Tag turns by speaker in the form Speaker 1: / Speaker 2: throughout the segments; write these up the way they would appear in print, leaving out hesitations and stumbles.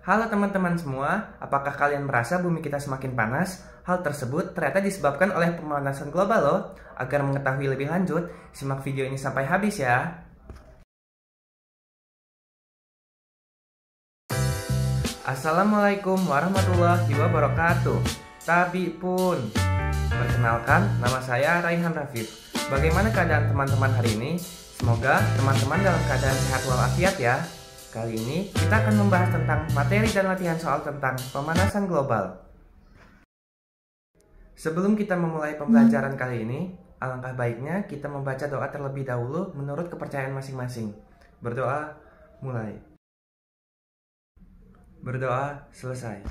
Speaker 1: Halo teman-teman semua, apakah kalian merasa bumi kita semakin panas? Hal tersebut ternyata disebabkan oleh pemanasan global loh. Agar mengetahui lebih lanjut, simak video ini sampai habis ya. Assalamualaikum warahmatullahi wabarakatuh. Tabi pun. Perkenalkan, nama saya Raihan Rafif. Bagaimana keadaan teman-teman hari ini? Semoga teman-teman dalam keadaan sehat walafiat ya. Kali ini kita akan membahas tentang materi dan latihan soal tentang pemanasan global. Sebelum kita memulai pembelajaran kali ini, alangkah baiknya kita membaca doa terlebih dahulu menurut kepercayaan masing-masing. Berdoa, mulai. Berdoa, selesai.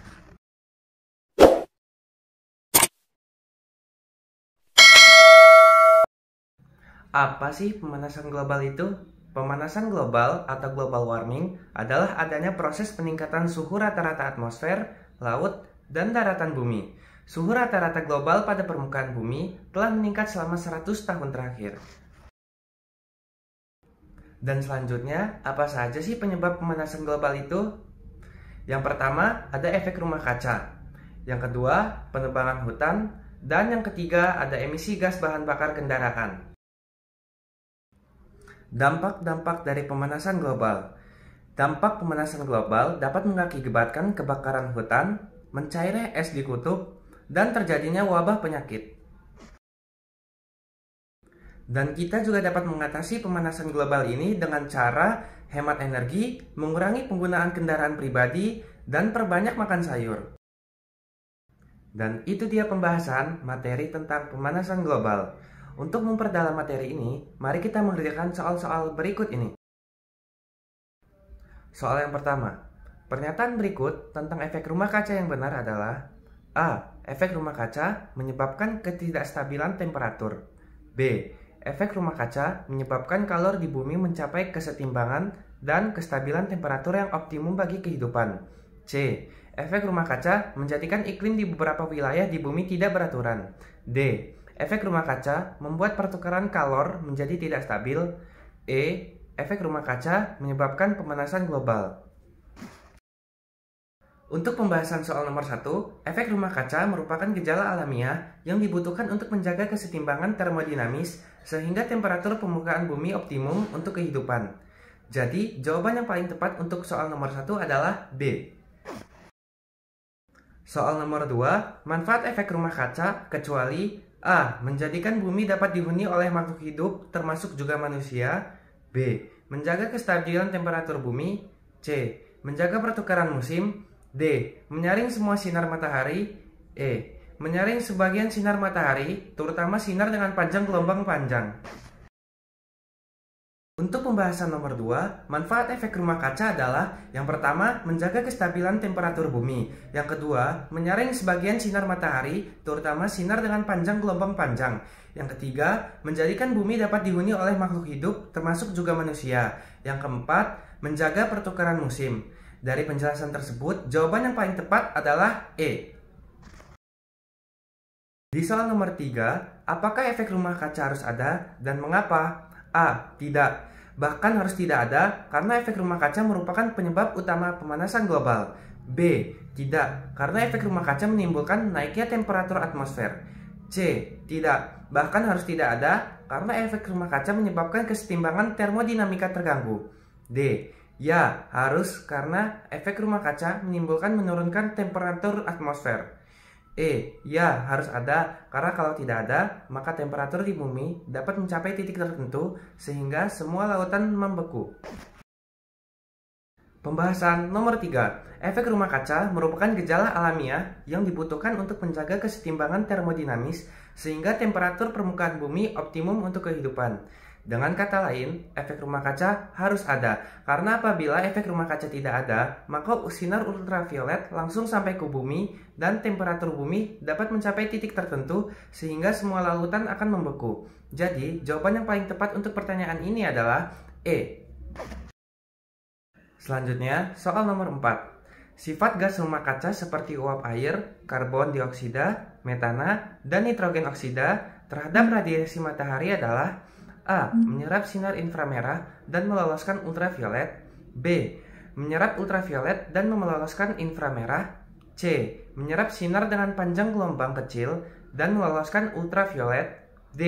Speaker 1: Apa sih pemanasan global itu? Pemanasan global atau global warming adalah adanya proses peningkatan suhu rata-rata atmosfer, laut, dan daratan bumi. Suhu rata-rata global pada permukaan bumi telah meningkat selama 100 tahun terakhir. Dan selanjutnya, apa saja sih penyebab pemanasan global itu? Yang pertama, ada efek rumah kaca. Yang kedua, penebangan hutan. Dan yang ketiga, ada emisi gas bahan bakar kendaraan. Dampak-dampak dari pemanasan global. Dampak pemanasan global dapat mengakibatkan kebakaran hutan, mencairnya es di kutub, dan terjadinya wabah penyakit. Dan kita juga dapat mengatasi pemanasan global ini dengan cara hemat energi, mengurangi penggunaan kendaraan pribadi, dan perbanyak makan sayur. Dan itu dia pembahasan materi tentang pemanasan global. Untuk memperdalam materi ini, mari kita mengerjakan soal-soal berikut ini. Soal yang pertama, pernyataan berikut tentang efek rumah kaca yang benar adalah: A. Efek rumah kaca menyebabkan ketidakstabilan temperatur. B. Efek rumah kaca menyebabkan kalor di bumi mencapai kesetimbangan dan kestabilan temperatur yang optimum bagi kehidupan. C. Efek rumah kaca menjadikan iklim di beberapa wilayah di bumi tidak beraturan. D. Efek rumah kaca membuat pertukaran kalor menjadi tidak stabil. E. Efek rumah kaca menyebabkan pemanasan global. Untuk pembahasan soal nomor 1, efek rumah kaca merupakan gejala alamiah yang dibutuhkan untuk menjaga kesetimbangan termodinamis sehingga temperatur permukaan bumi optimum untuk kehidupan. Jadi, jawaban yang paling tepat untuk soal nomor 1 adalah B. Soal nomor 2, manfaat efek rumah kaca kecuali A. Menjadikan bumi dapat dihuni oleh makhluk hidup termasuk juga manusia. B. Menjaga kestabilan temperatur bumi. C. Menjaga pertukaran musim. D. Menyaring semua sinar matahari. E. Menyaring sebagian sinar matahari, terutama sinar dengan panjang gelombang panjang. Untuk pembahasan nomor 2, manfaat efek rumah kaca adalah: yang pertama, menjaga kestabilan temperatur bumi. Yang kedua, menyaring sebagian sinar matahari, terutama sinar dengan panjang gelombang panjang. Yang ketiga, menjadikan bumi dapat dihuni oleh makhluk hidup, termasuk juga manusia. Yang keempat, menjaga pertukaran musim. Dari penjelasan tersebut, jawaban yang paling tepat adalah E. Di soal nomor 3, apakah efek rumah kaca harus ada dan mengapa? A. Tidak. Bahkan harus tidak ada karena efek rumah kaca merupakan penyebab utama pemanasan global. B. Tidak. Karena efek rumah kaca menimbulkan naiknya temperatur atmosfer. C. Tidak. Bahkan harus tidak ada karena efek rumah kaca menyebabkan kesetimbangan termodinamika terganggu. D. Ya, harus karena efek rumah kaca menimbulkan menurunkan temperatur atmosfer. E. Ya, harus ada, karena kalau tidak ada, maka temperatur di bumi dapat mencapai titik tertentu sehingga semua lautan membeku. Pembahasan nomor 3, efek rumah kaca merupakan gejala alamiah yang dibutuhkan untuk menjaga kesetimbangan termodinamis sehingga temperatur permukaan bumi optimum untuk kehidupan. Dengan kata lain, efek rumah kaca harus ada, karena apabila efek rumah kaca tidak ada, maka sinar ultraviolet langsung sampai ke bumi dan temperatur bumi dapat mencapai titik tertentu sehingga semua lautan akan membeku. Jadi, jawaban yang paling tepat untuk pertanyaan ini adalah E. Selanjutnya, soal nomor 4. Sifat gas rumah kaca seperti uap air, karbon dioksida, metana, dan nitrogen oksida terhadap radiasi matahari adalah: A. Menyerap sinar inframerah dan meloloskan ultraviolet. B. menyerap ultraviolet dan meloloskan inframerah. C. Menyerap sinar dengan panjang gelombang kecil dan meloloskan ultraviolet. D.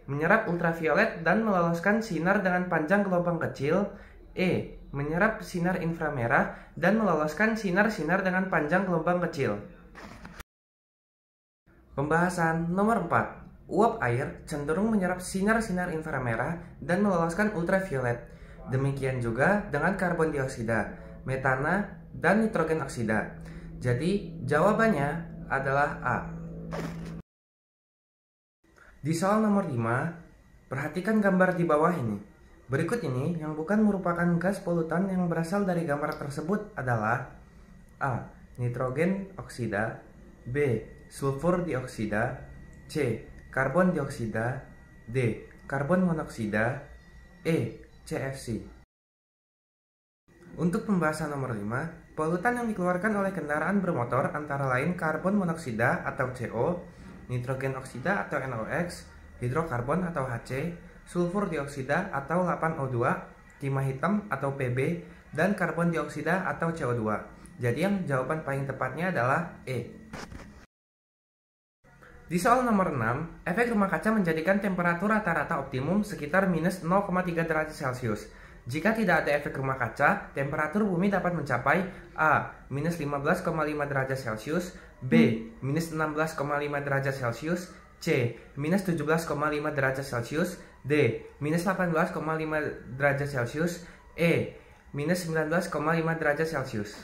Speaker 1: Menyerap ultraviolet dan meloloskan sinar dengan panjang gelombang kecil. E. Menyerap sinar inframerah dan meloloskan sinar-sinar dengan panjang gelombang kecil. Pembahasan nomor 4. Uap air cenderung menyerap sinar-sinar inframerah dan meloloskan ultraviolet. Demikian juga dengan karbon dioksida, metana, dan nitrogen oksida. Jadi, jawabannya adalah A. Di soal nomor 5, perhatikan gambar di bawah ini. Berikut ini yang bukan merupakan gas polutan yang berasal dari gambar tersebut adalah A. Nitrogen oksida, B. Sulfur dioksida, C. Karbon dioksida, D. Karbon monoksida, E. CFC. Untuk pembahasan nomor 5, polutan yang dikeluarkan oleh kendaraan bermotor antara lain karbon monoksida atau CO, nitrogen oksida atau NOx, hidrokarbon atau HC, sulfur dioksida atau 8O2, timah hitam atau PB, dan karbon dioksida atau CO2. Jadi yang jawaban paling tepatnya adalah E. Di soal nomor 6, efek rumah kaca menjadikan temperatur rata-rata optimum sekitar minus 0,3 derajat Celcius. Jika tidak ada efek rumah kaca, temperatur bumi dapat mencapai A. Minus 15,5 derajat Celcius, B. Minus 16,5 derajat Celcius, C. Minus 17,5 derajat Celcius, D. Minus 18,5 derajat Celcius, E. Minus 19,5 derajat Celcius.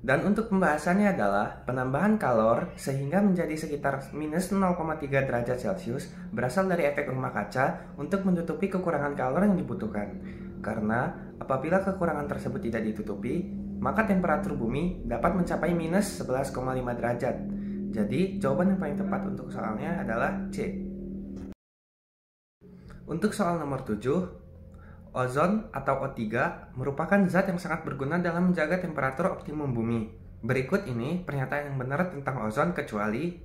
Speaker 1: Dan untuk pembahasannya adalah penambahan kalor sehingga menjadi sekitar minus 0,3 derajat Celcius berasal dari efek rumah kaca untuk menutupi kekurangan kalor yang dibutuhkan. Karena apabila kekurangan tersebut tidak ditutupi, maka temperatur bumi dapat mencapai minus 11,5 derajat. Jadi jawaban yang paling tepat untuk soalnya adalah C. Untuk soal nomor 7, ozon atau O3 merupakan zat yang sangat berguna dalam menjaga temperatur optimum bumi. Berikut ini pernyataan yang benar tentang ozon kecuali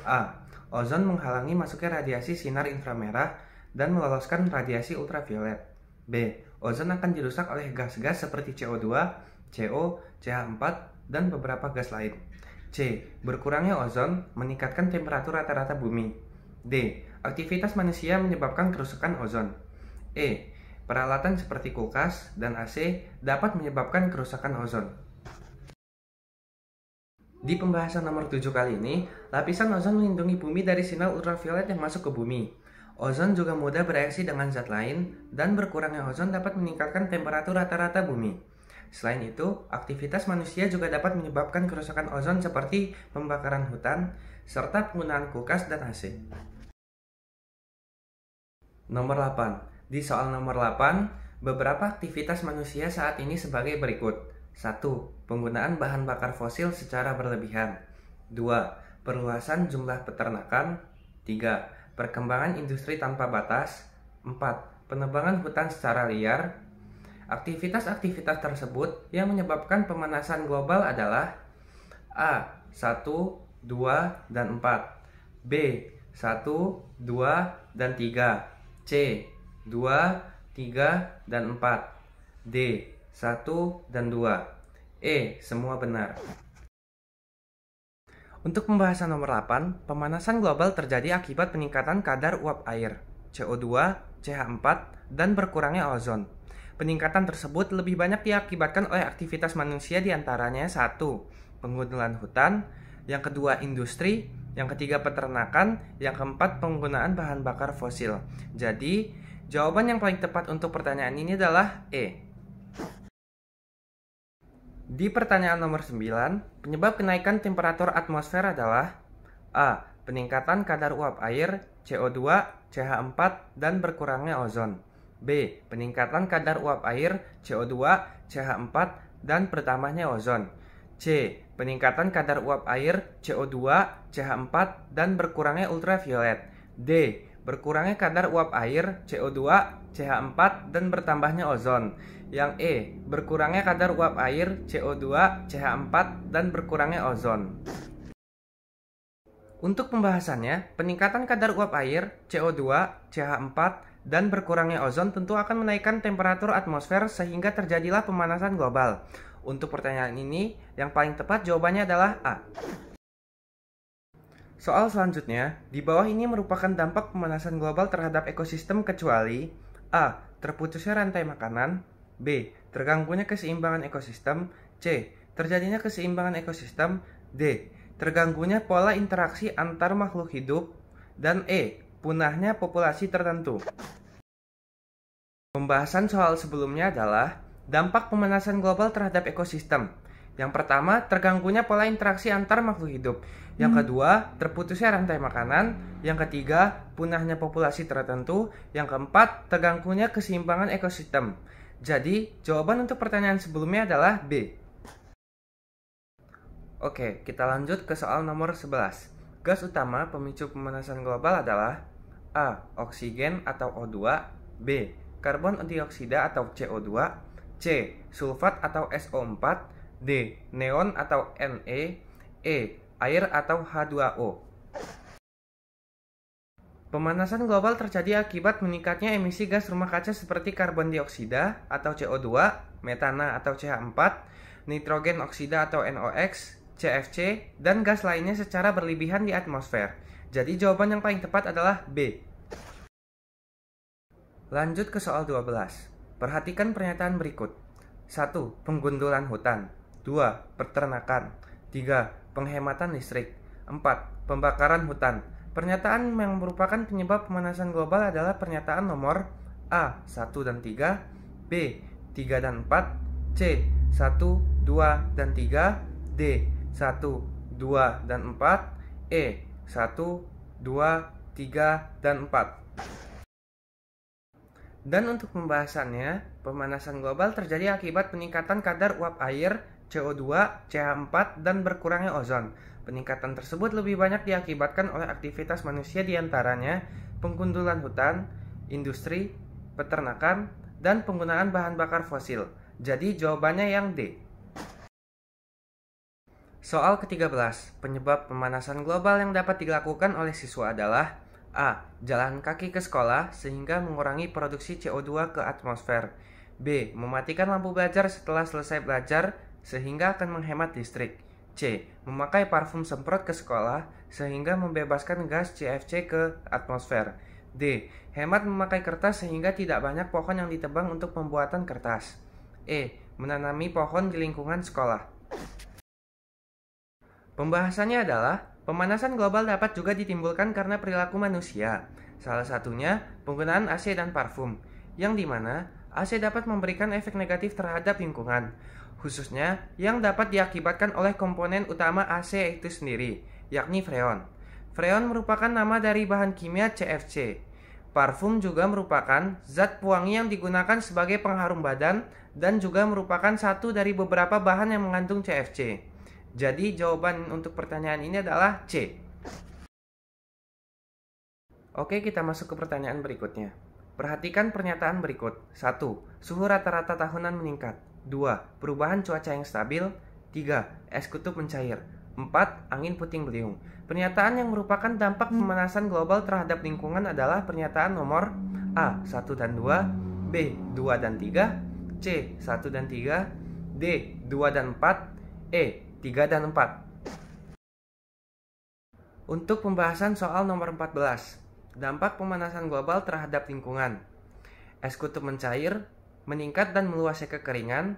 Speaker 1: A. Ozon menghalangi masuknya radiasi sinar inframerah dan meloloskan radiasi ultraviolet. B. Ozon akan dirusak oleh gas-gas seperti CO2, CO, CH4, dan beberapa gas lain. C. Berkurangnya ozon meningkatkan temperatur rata-rata bumi. D. Aktivitas manusia menyebabkan kerusakan ozon. E. Peralatan seperti kulkas dan AC dapat menyebabkan kerusakan ozon. Di pembahasan nomor 7 kali ini, lapisan ozon melindungi bumi dari sinar ultraviolet yang masuk ke bumi. Ozon juga mudah bereaksi dengan zat lain, dan berkurangnya ozon dapat meningkatkan temperatur rata-rata bumi. Selain itu, aktivitas manusia juga dapat menyebabkan kerusakan ozon seperti pembakaran hutan, serta penggunaan kulkas dan AC. Nomor 8. Di soal nomor 8, beberapa aktivitas manusia saat ini sebagai berikut. 1. Penggunaan bahan bakar fosil secara berlebihan. 2. Perluasan jumlah peternakan. 3. Perkembangan industri tanpa batas. 4. Penebangan hutan secara liar. Aktivitas-aktivitas tersebut yang menyebabkan pemanasan global adalah A. 1, 2, dan 4. B. 1, 2, dan 3. C. 2, 3, dan 4. D. 1 dan 2. E. Semua benar. Untuk pembahasan nomor 8, pemanasan global terjadi akibat peningkatan kadar uap air, CO2, CH4, dan berkurangnya ozon. Peningkatan tersebut lebih banyak diakibatkan oleh aktivitas manusia diantaranya 1. Penggundulan hutan, yang kedua industri, yang ketiga peternakan, yang keempat penggunaan bahan bakar fosil. Jadi, jawaban yang paling tepat untuk pertanyaan ini adalah E. Di pertanyaan nomor 9, penyebab kenaikan temperatur atmosfer adalah A. Peningkatan kadar uap air, CO2, CH4, dan berkurangnya ozon. B. Peningkatan kadar uap air, CO2, CH4, dan bertambahnya ozon. C. Peningkatan kadar uap air, CO2, CH4, dan berkurangnya ultraviolet. D. Berkurangnya kadar uap air, CO2, CH4, dan bertambahnya ozon. Yang E. Berkurangnya kadar uap air, CO2, CH4, dan berkurangnya ozon. Untuk pembahasannya, peningkatan kadar uap air, CO2, CH4, dan berkurangnya ozon tentu akan menaikkan temperatur atmosfer sehingga terjadilah pemanasan global. Untuk pertanyaan ini, yang paling tepat jawabannya adalah A. Soal selanjutnya, di bawah ini merupakan dampak pemanasan global terhadap ekosistem kecuali A. Terputusnya rantai makanan, B. Terganggunya keseimbangan ekosistem, C. Terjadinya keseimbangan ekosistem, D. Terganggunya pola interaksi antar makhluk hidup, dan E. Punahnya populasi tertentu. Pembahasan soal sebelumnya adalah dampak pemanasan global terhadap ekosistem. Yang pertama, terganggunya pola interaksi antar makhluk hidup. Yang kedua, terputusnya rantai makanan. Yang ketiga, punahnya populasi tertentu. Yang keempat, terganggunya keseimbangan ekosistem. Jadi, jawaban untuk pertanyaan sebelumnya adalah B. Oke, kita lanjut ke soal nomor 11. Gas utama pemicu pemanasan global adalah A. Oksigen atau O2, B. Karbon dioksida atau CO2, C. Sulfat atau SO4, D. Neon atau Ne, E. Air atau H2O. Pemanasan global terjadi akibat meningkatnya emisi gas rumah kaca seperti karbon dioksida atau CO2, metana atau CH4, nitrogen oksida atau NOx, CFC, dan gas lainnya secara berlebihan di atmosfer. Jadi jawaban yang paling tepat adalah B. Lanjut ke soal 12. Perhatikan pernyataan berikut. 1. Penggundulan hutan. 2. Peternakan. 3. Penghematan listrik. 4. Pembakaran hutan. Pernyataan yang merupakan penyebab pemanasan global adalah pernyataan nomor A. 1 dan 3, B. 3 dan 4, C. 1, 2, dan 3, D. 1, 2, dan 4, E. 1, 2, 3, dan 4. Dan untuk pembahasannya, pemanasan global terjadi akibat peningkatan kadar uap air, CO2, CH4, dan berkurangnya ozon. Peningkatan tersebut lebih banyak diakibatkan oleh aktivitas manusia diantaranya penggundulan hutan, industri, peternakan, dan penggunaan bahan bakar fosil. Jadi jawabannya yang D. Soal ke-13, penyebab pemanasan global yang dapat dilakukan oleh siswa adalah A. Jalan kaki ke sekolah sehingga mengurangi produksi CO2 ke atmosfer. B. Mematikan lampu belajar setelah selesai belajar sehingga akan menghemat listrik. C. Memakai parfum semprot ke sekolah sehingga membebaskan gas CFC ke atmosfer. D. Hemat memakai kertas sehingga tidak banyak pohon yang ditebang untuk pembuatan kertas. E. Menanami pohon di lingkungan sekolah. Pembahasannya adalah pemanasan global dapat juga ditimbulkan karena perilaku manusia. Salah satunya penggunaan AC dan parfum, yang dimana AC dapat memberikan efek negatif terhadap lingkungan, khususnya yang dapat diakibatkan oleh komponen utama AC itu sendiri, yakni freon. Freon merupakan nama dari bahan kimia CFC. Parfum juga merupakan zat pewangi yang digunakan sebagai pengharum badan dan juga merupakan satu dari beberapa bahan yang mengandung CFC. Jadi jawaban untuk pertanyaan ini adalah C. Oke, kita masuk ke pertanyaan berikutnya. Perhatikan pernyataan berikut. 1. Suhu rata-rata tahunan meningkat. 2. Perubahan cuaca yang stabil. 3. Es kutub mencair. 4. Angin puting beliung. Pernyataan yang merupakan dampak pemanasan global terhadap lingkungan adalah pernyataan nomor A. 1 dan 2, B. 2 dan 3, C. 1 dan 3, D. 2 dan 4, E. 3 dan 4. Untuk pembahasan soal nomor 14, dampak pemanasan global terhadap lingkungan. Es kutub mencair, meningkat dan meluasnya kekeringan,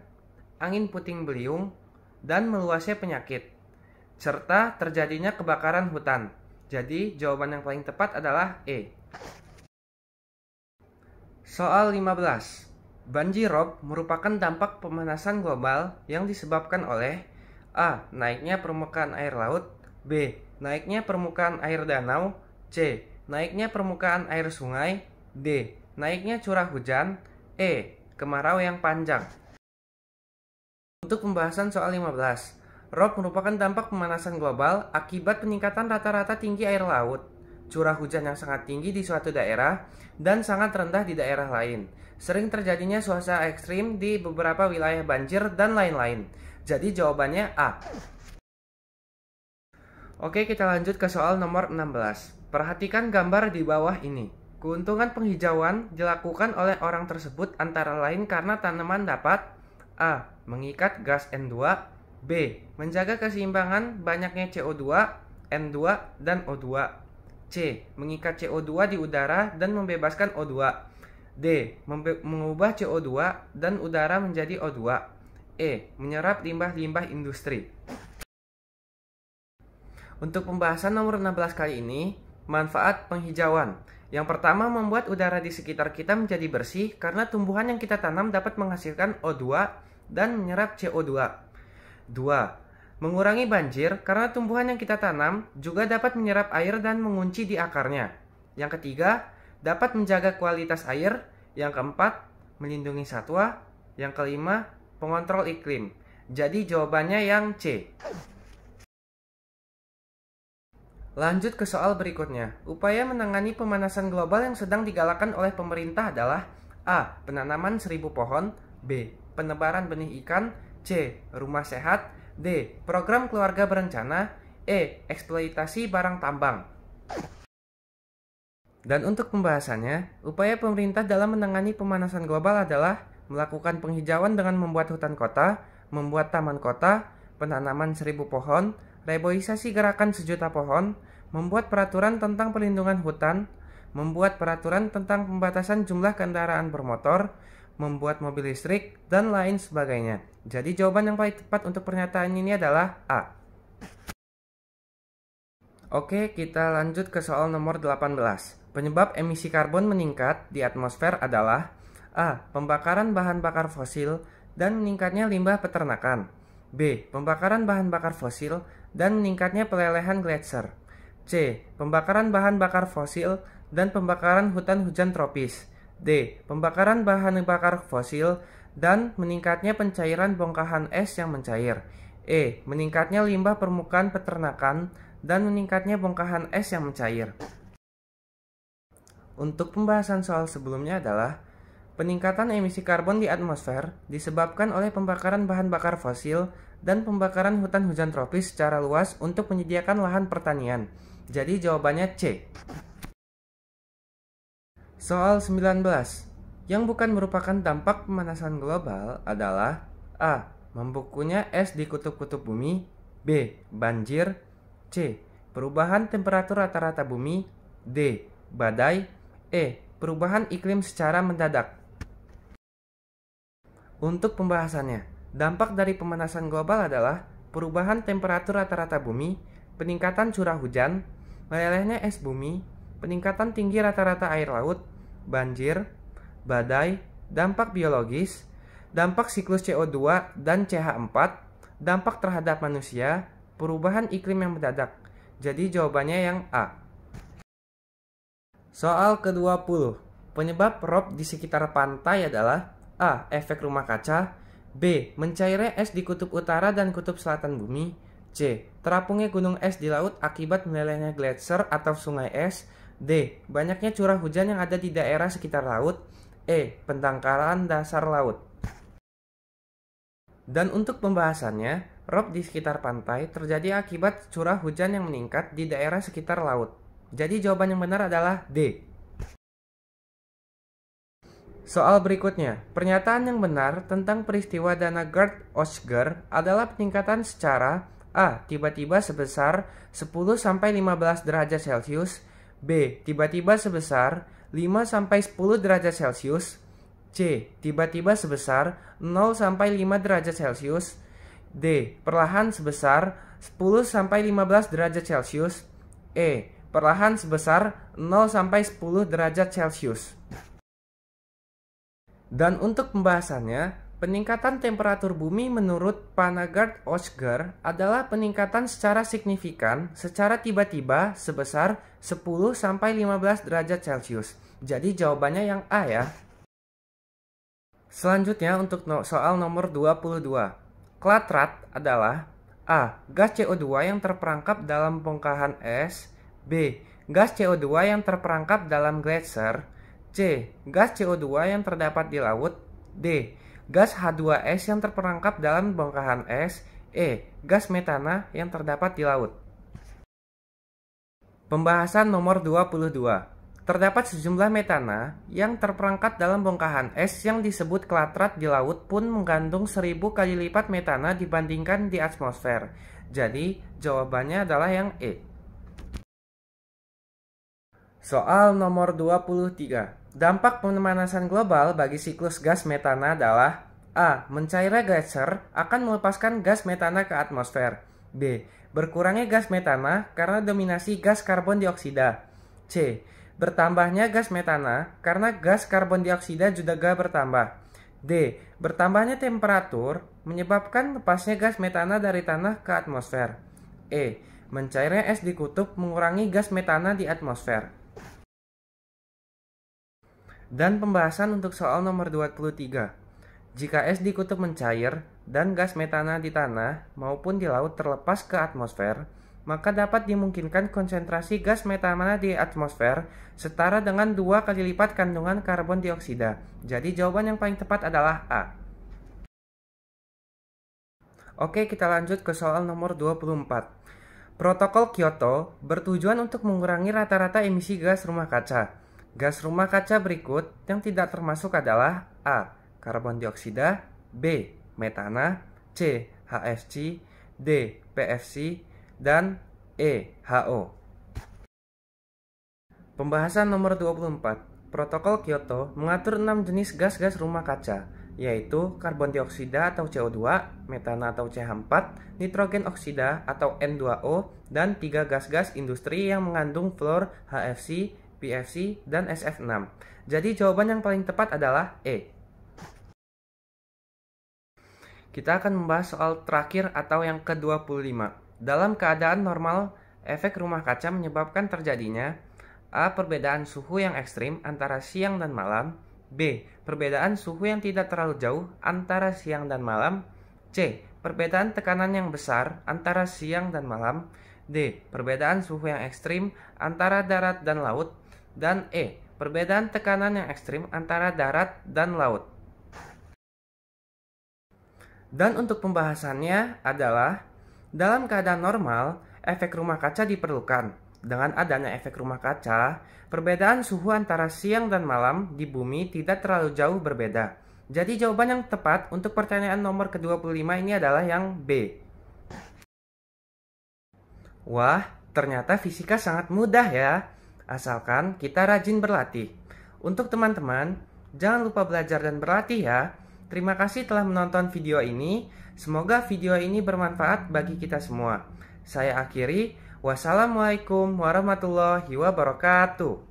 Speaker 1: angin puting beliung, dan meluasnya penyakit, serta terjadinya kebakaran hutan. Jadi jawaban yang paling tepat adalah E. Soal 15. Banjirop merupakan dampak pemanasan global yang disebabkan oleh A. Naiknya permukaan air laut, B. Naiknya permukaan air danau, C. Naiknya permukaan air sungai, D. Naiknya curah hujan, E. Kemarau yang panjang. Untuk pembahasan soal 15, ROB merupakan dampak pemanasan global akibat peningkatan rata-rata tinggi air laut, curah hujan yang sangat tinggi di suatu daerah, dan sangat rendah di daerah lain. Sering terjadinya cuaca ekstrim di beberapa wilayah banjir dan lain-lain. Jadi jawabannya A. Oke, kita lanjut ke soal nomor 16. Perhatikan gambar di bawah ini. Keuntungan penghijauan dilakukan oleh orang tersebut antara lain karena tanaman dapat A. Mengikat gas N2, B. Menjaga keseimbangan banyaknya CO2, N2, dan O2, C. Mengikat CO2 di udara dan membebaskan O2, D. Mengubah CO2 dan udara menjadi O2, E. Menyerap limbah-limbah industri. Untuk pembahasan nomor 16 kali ini, manfaat penghijauan. Yang pertama, membuat udara di sekitar kita menjadi bersih karena tumbuhan yang kita tanam dapat menghasilkan O2 dan menyerap CO2. 2. Mengurangi banjir karena tumbuhan yang kita tanam juga dapat menyerap air dan mengunci di akarnya. Yang ketiga, dapat menjaga kualitas air. Yang keempat, melindungi satwa. Yang kelima, pengontrol iklim. Jadi jawabannya yang C. Lanjut ke soal berikutnya. Upaya menangani pemanasan global yang sedang digalakkan oleh pemerintah adalah A. Penanaman 1000 pohon, B. Penebaran benih ikan, C. Rumah sehat, D. Program keluarga berencana, E. Eksploitasi barang tambang. Dan untuk pembahasannya, upaya pemerintah dalam menangani pemanasan global adalah melakukan penghijauan dengan membuat hutan kota, membuat taman kota, penanaman 1000 pohon, reboisasi gerakan 1 juta pohon, membuat peraturan tentang perlindungan hutan, membuat peraturan tentang pembatasan jumlah kendaraan bermotor, membuat mobil listrik, dan lain sebagainya. Jadi jawaban yang paling tepat untuk pernyataan ini adalah A. Oke, kita lanjut ke soal nomor 18. Penyebab emisi karbon meningkat di atmosfer adalah A. Pembakaran bahan bakar fosil dan meningkatnya limbah peternakan, B. Pembakaran bahan bakar fosil dan meningkatnya pelelehan gletser, C. Pembakaran bahan bakar fosil dan pembakaran hutan hujan tropis, D. Pembakaran bahan bakar fosil dan meningkatnya pencairan bongkahan es yang mencair, E. Meningkatnya limbah permukaan peternakan dan meningkatnya bongkahan es yang mencair. Untuk pembahasan soal sebelumnya adalah peningkatan emisi karbon di atmosfer disebabkan oleh pembakaran bahan bakar fosil dan pembakaran hutan hujan tropis secara luas untuk menyediakan lahan pertanian. Jadi jawabannya C. Soal 19. Yang bukan merupakan dampak pemanasan global adalah A. Membekunya es di kutub-kutub bumi, B. Banjir, C. Perubahan temperatur rata-rata bumi, D. Badai, E. Perubahan iklim secara mendadak. Untuk pembahasannya, dampak dari pemanasan global adalah perubahan temperatur rata-rata bumi, peningkatan curah hujan, melelehnya es bumi, peningkatan tinggi rata-rata air laut, banjir, badai, dampak biologis, dampak siklus CO2 dan CH4, dampak terhadap manusia, perubahan iklim yang mendadak. Jadi jawabannya yang A. Soal ke-20. Penyebab rob di sekitar pantai adalah A. Efek rumah kaca, B. Mencairnya es di kutub utara dan kutub selatan bumi, C. Terapungnya gunung es di laut akibat melelehnya gletser atau sungai es, D. Banyaknya curah hujan yang ada di daerah sekitar laut, E. Pendangkalan dasar laut. Dan untuk pembahasannya, rob di sekitar pantai terjadi akibat curah hujan yang meningkat di daerah sekitar laut. Jadi jawaban yang benar adalah D. Soal berikutnya, pernyataan yang benar tentang peristiwa dana Gard-Oshger adalah peningkatan secara A. Tiba-tiba sebesar 10-15 derajat Celcius, B. Tiba-tiba sebesar 5-10 derajat Celcius, C. Tiba-tiba sebesar 0-5 derajat Celcius, D. Perlahan sebesar 10-15 derajat Celcius, E. Perlahan sebesar 0-10 derajat Celcius. Dan untuk pembahasannya, peningkatan temperatur bumi menurut Panagard-Oshger adalah peningkatan secara signifikan secara tiba-tiba sebesar 10-15 derajat Celcius. Jadi jawabannya yang A ya. Selanjutnya untuk soal nomor 22. Klatrat adalah A. Gas CO2 yang terperangkap dalam bongkahan es, B. Gas CO2 yang terperangkap dalam gletser, C. Gas CO2 yang terdapat di laut, D. Gas H2S yang terperangkap dalam bongkahan es, E. Gas metana yang terdapat di laut. Pembahasan nomor 22. Terdapat sejumlah metana yang terperangkap dalam bongkahan es yang disebut klatrat di laut pun mengandung 1000 kali lipat metana dibandingkan di atmosfer. Jadi, jawabannya adalah yang E. Soal nomor 23. Dampak pemanasan global bagi siklus gas metana adalah A. Mencairnya geyser akan melepaskan gas metana ke atmosfer. B. Berkurangnya gas metana karena dominasi gas karbon dioksida. C. Bertambahnya gas metana karena gas karbon dioksida juga bertambah. D. Bertambahnya temperatur menyebabkan lepasnya gas metana dari tanah ke atmosfer. E. Mencairnya es di kutub mengurangi gas metana di atmosfer. Dan pembahasan untuk soal nomor 23. Jika es di kutub mencair dan gas metana di tanah maupun di laut terlepas ke atmosfer, maka dapat dimungkinkan konsentrasi gas metana di atmosfer setara dengan 2 kali lipat kandungan karbon dioksida. Jadi jawaban yang paling tepat adalah A. Oke, kita lanjut ke soal nomor 24. Protokol Kyoto bertujuan untuk mengurangi rata-rata emisi gas rumah kaca. Gas rumah kaca berikut yang tidak termasuk adalah A. Karbon dioksida, B. Metana, C. HFC, D. PFC, dan E. HO. Pembahasan nomor 24. Protokol Kyoto mengatur 6 jenis gas-gas rumah kaca, yaitu karbon dioksida atau CO2, metana atau CH4, nitrogen oksida atau N2O, dan 3 gas-gas industri yang mengandung fluor, HFC, PFC, dan SF6. Jadi jawaban yang paling tepat adalah E. Kita akan membahas soal terakhir atau yang ke-25. Dalam keadaan normal, efek rumah kaca menyebabkan terjadinya A. Perbedaan suhu yang ekstrim antara siang dan malam. B. Perbedaan suhu yang tidak terlalu jauh antara siang dan malam. C. Perbedaan tekanan yang besar antara siang dan malam. D. Perbedaan suhu yang ekstrim antara darat dan laut. Dan E. Perbedaan tekanan yang ekstrim antara darat dan laut. Dan untuk pembahasannya adalah dalam keadaan normal, efek rumah kaca diperlukan. Dengan adanya efek rumah kaca, perbedaan suhu antara siang dan malam di bumi tidak terlalu jauh berbeda. Jadi jawaban yang tepat untuk pertanyaan nomor ke-25 ini adalah yang B. Wah, ternyata fisika sangat mudah ya. Asalkan kita rajin berlatih. Untuk teman-teman, jangan lupa belajar dan berlatih ya. Terima kasih telah menonton video ini. Semoga video ini bermanfaat bagi kita semua. Saya akhiri. Wassalamualaikum warahmatullahi wabarakatuh.